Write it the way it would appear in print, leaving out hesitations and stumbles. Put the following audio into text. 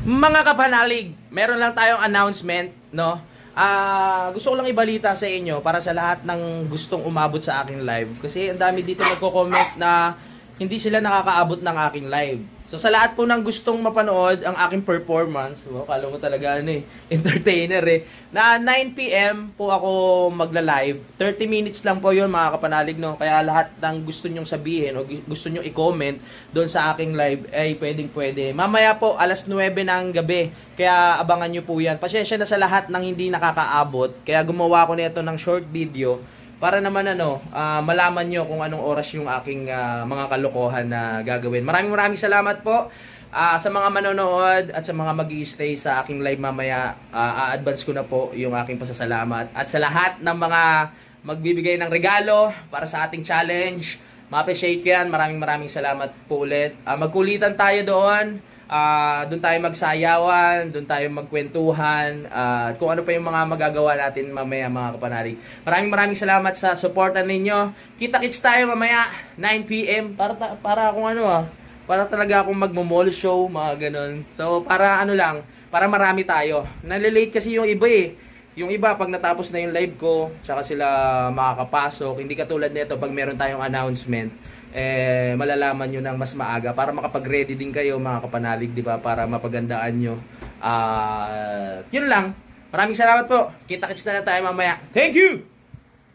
Mga kapanalig, meron lang tayong announcement, no? Gusto ko lang ibalita sa inyo para sa lahat ng gustong umabot sa aking live. Kasi ang dami dito nagko-comment na hindi sila nakakaabot ng aking live. So sa lahat po ng gustong mapanood ang aking performance, kala mo talaga entertainer na 9 PM po ako magla-live. 30 minutes lang po 'yon mga kapanalig, no. Kaya lahat ng gusto nyong sabihin o gusto nyong i-comment doon sa aking live ay pwede. Mamaya po alas 9 ng gabi. Kaya abangan nyo po 'yan. Pasensya na sa lahat ng hindi nakakaabot. Kaya gumawa ko nito ng short video para naman malaman nyo kung anong oras yung aking mga kalokohan na gagawin. Maraming salamat po sa mga manonood at sa mga mag-i-stay sa aking live mamaya. A-advance ko na po yung aking pasasalamat. At sa lahat ng mga magbibigay ng regalo para sa ating challenge, ma-appreciate ko yan. Maraming salamat po ulit. Magkulitan tayo doon. Doon tayo magsayawan, doon tayo magkwentuhan, kung ano pa yung mga magagawa natin mamaya mga kapanalig. Maraming salamat sa suporta ninyo. Kita-kits tayo mamaya 9 PM para kung para talaga akong magmo-mall show, mga ganun. So para para marami tayo. Nalilate kasi yung iba Yung iba pag natapos na yung live ko, tsaka sila makakapasok. Hindi katulad nito pag meron tayong announcement. Malalaman nyo ng mas maaga para makapag-ready din kayo mga kapanalig, di ba? Para mapagandaan nyo. Yun lang. Maraming salamat po. Kita-kits na lang tayo mamaya. Thank you!